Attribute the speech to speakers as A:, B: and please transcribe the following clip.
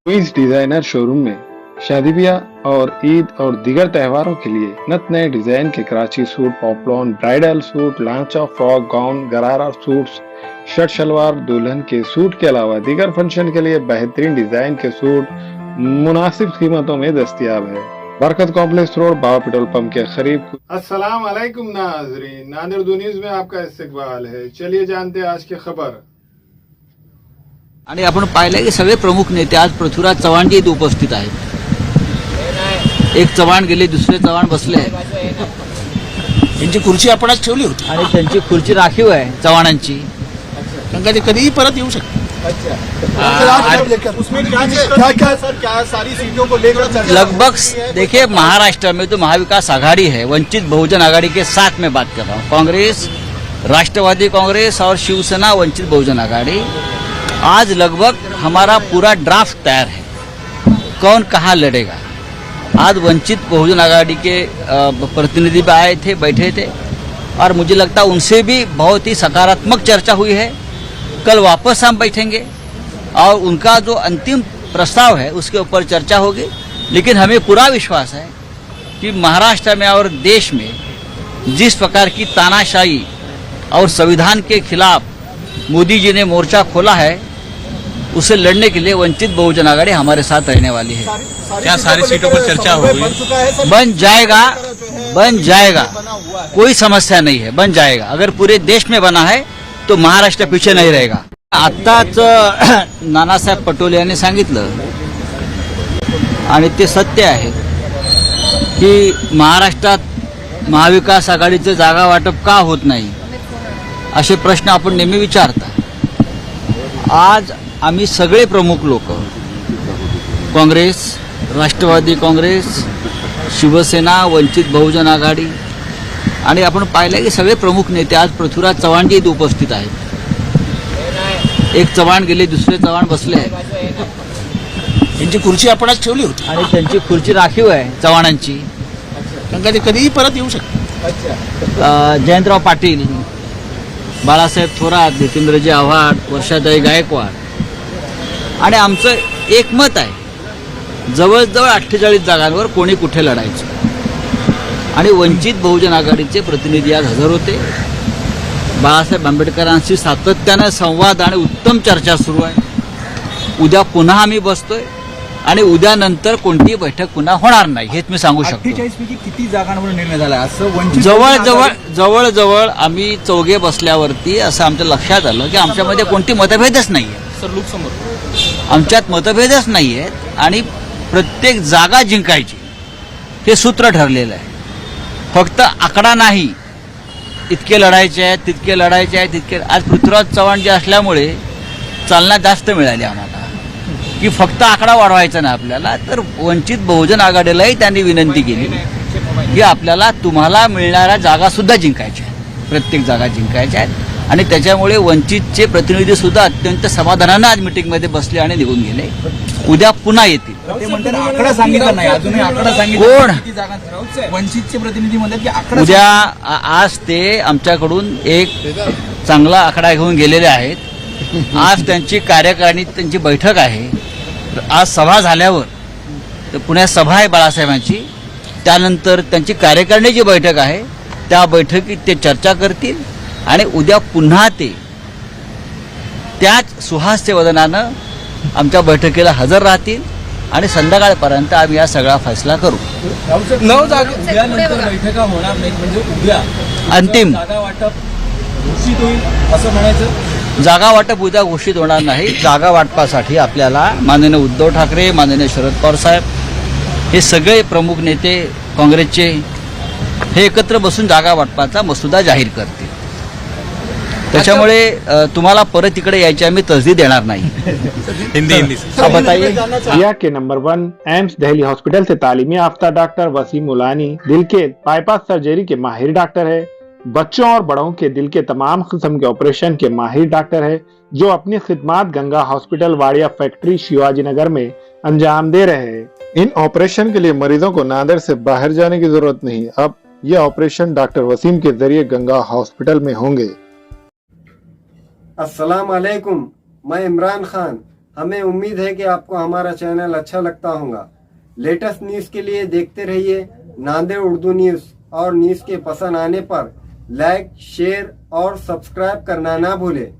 A: Queen's designer showroom में शादी ब्याह और ईद और दीगर त्योहारों के लिए नत नए डिजाइन के कराची सूट, पॉपलॉन, ब्राइडल सूट, लांचा, फ्रॉक, गाउन, गरारा सूट्स, शर्ट शलवार, दुल्हन के सूट के अलावा दीगर फंक्शन के लिए बेहतरीन डिजाइन के सूट मुनासिब कीमतों में दस्तयाब है। बरकत कॉम्प्लेक्स रोड, बाबा पेट्रोल पंप के करीब। अस्सलाम वालेकुम नाजरीन, नादिर न्यूज में आपका इस्तकबाल है। चलिए जानते हैं आज की खबर।
B: आणि आपण पाहिलं की सगळे प्रमुख नेते आज पृथ्वीराज चव्हाणजी इथे उपस्थित आहेत। एक चव्हाण गेले, दुसरे चव्हाण बसले आहेत।
C: त्यांची खुर्ची आपणच ठेवली होती
B: आणि त्यांची खुर्ची राखीव आहे चव्हाणांची,
C: कारण ते कधीही परत येऊ शकते।
D: उसमें क्या सर, क्या सारी सीटों को लेकर
B: लगभग देखिए महाराष्ट्र में तो महाविकास आघाड़ी है, वंचित बहुजन आघाड़ी के साथ में बात कर रहा हूँ। कांग्रेस, राष्ट्रवादी कांग्रेस और शिवसेना वंचित बहुजन आघाड़ी, आज लगभग हमारा पूरा ड्राफ्ट तैयार है, कौन कहाँ लड़ेगा। आज वंचित बहुजन आघाड़ी के प्रतिनिधि भी आए थे, बैठे थे, और मुझे लगता है उनसे भी बहुत ही सकारात्मक चर्चा हुई है। कल वापस हम बैठेंगे और उनका जो अंतिम प्रस्ताव है उसके ऊपर चर्चा होगी। लेकिन हमें पूरा विश्वास है कि महाराष्ट्र में और देश में जिस प्रकार की तानाशाही और संविधान के खिलाफ मोदी जी ने मोर्चा खोला है, उसे लड़ने के लिए वंचित बहुजन आघाड़ी हमारे साथ रहने वाली है।
C: क्या सारी सीटों पर चर्चा होगी?
B: बन जाएगा, कोई समस्या नहीं है, बन जाएगा। अगर पूरे देश में बना है तो महाराष्ट्र पीछे नहीं रहेगा। आत्ताच नानासाहेब पटोले यांनी सांगितलं, आणि ते सत्य आहे की महाराष्ट्रात महाविकास आघाडीचं जागा वाटप का होत नाही, असे प्रश्न आपण नेहमी विचारता। आज आम्ही सगळे प्रमुख लोक, काँग्रेस, राष्ट्रवादी काँग्रेस, शिवसेना, वंचित बहुजन आघाडी, आणि आपण पाहिलं की सगळे प्रमुख नेते आज पृथ्वीराज चव्हाणजी इथे उपस्थित आहेत। एक चव्हाण गेले, दुसरे चव्हाण बसले आहेत।
C: त्यांची खुर्ची आपणच ठेवली होती
B: आणि त्यांची खुर्ची राखीव आहे चव्हाणांची,
C: कारण ते कधीही परत येऊ शकते।
B: जयंतराव पाटील, बाळासाहेब थोरात, नितेंद्रजी आव्हाड, वर्षाताई गायकवाड, आणि आमचं एक मत आहे, जवळजवळ 48 जागांवर कोणी कुठे लढायचं। आणि वंचित बहुजन आघाडीचे प्रतिनिधी आज हजर होते। बाळासाहेब आंबेडकरांशी सातत्याने संवाद आणि उत्तम चर्चा सुरू आहे। उद्या पुन्हा आम्ही बसतोय आणि उद्यानंतर कोणतीही बैठक पुन्हा होणार नाही, हेच मी सांगू शकतो।
D: 48 पैकी किती जागांवर निर्णय झाला असं वंचित
B: जवळजवळ आम्ही चौघे बसल्यावरती असं आमच्या लक्षात आलं की आमच्यामध्ये कोणती मतभेदच नाही आहे।
C: सर, लोकसमोर
B: आमच्यात मतभेदच नाही आहेत आणि प्रत्येक जागा जिंकायची हे सूत्र ठरलेलं आहे। फक्त आकडा नाही, इतके लढायचे आहेत, तितके लढायचे आहेत, तितके। आज पृथ्वीराज चव्हाण जे असल्यामुळे चालना जास्त मिळाली आम्हाला, की फक्त आकडा वाढवायचा नाही आपल्याला, तर वंचित बहुजन आघाडीलाही त्यांनी विनंती केली की आपल्याला तुम्हाला मिळणाऱ्या जागा सुद्धा जिंकायच्या आहेत, प्रत्येक जागा जिंकायच्या आहेत। आणि त्याच्यामुळे वंचितचे प्रतिनिधी सुद्धा अत्यंत समाधानाने आज मीटिंगमध्ये बसले आणि निघून गेले। उद्या पुन्हा येतील।
D: ते म्हणतात आकडा सांगितला नाही, अजूनही आकडा सांगितला
B: कोण?
D: किती जागा वंचितचे प्रतिनिधी म्हणतात की आकडा
B: उद्या आज ते आमच्याकडून एक चांगला आकडा घेऊन गेलेले आहेत। आज त्यांची कार्यकारिणी, त्यांची बैठक आहे। आज सभा झाल्यावर, तर पुण्यात सभा आहे बाळासाहेबांची, त्यानंतर त्यांची कार्यकारिणीची बैठक आहे, त्या बैठकीत ते चर्चा करतील आणि उद्या पुन्हा ते त्याच सुहास्य वदनानं आमच्या बैठकीला हजर राहतील आणि संध्याकाळपर्यंत आम्ही हा सगळा फैसला करू।
D: 9 जागा उद्यानंतर बैठका होणार नाही, म्हणजे उद्या
B: अंतिम
D: जागा वाटप घोषित होईल असं म्हणायचं।
B: जागा वाटप उद्या घोषित होणार नाही। जागा वाटपासाठी आपल्याला माननीय उद्धव ठाकरे, माननीय शरद पवार साहेब, हे सगळे प्रमुख नेते काँग्रेसचे, हे एकत्र बसून जागा वाटपाचा मसुदा जाहीर करतील। त्याच्यामुळे तुम्हाला परत इकडे यायची आम्ही तसदी देणार नाही।
C: हिंदी
A: बताइए। इंडिया के नंबर 1 एम्स दिल्ली हॉस्पिटल से तालीमी याफ्ता डॉक्टर वसीम मुलानी दिल के बाईपास सर्जरी के माहिर डॉक्टर है। बच्चों और बड़ों के दिल के तमाम किस्म के ऑपरेशन के माहिर डॉक्टर है, जो अपनी खिदमत गंगा हॉस्पिटल वाड़िया फैक्ट्री शिवाजी नगर में अंजाम दे रहे हैं। इन ऑपरेशन के लिए मरीजों को नादिर से बाहर जाने की जरूरत नहीं। अब ये ऑपरेशन डॉक्टर वसीम के जरिए गंगा हॉस्पिटल में होंगे।
E: अस्सलाम वालेकुम, मैं इमरान खान हमें उम्मीद है कि आपको हमारा चैनल अच्छा लगता होगा। लेटेस्ट न्यूज़ के लिए देखते रहिए नांदेड़ उर्दू न्यूज़, और न्यूज़ के पसंद आने पर लाइक, शेयर और सब्सक्राइब करना ना भूलें।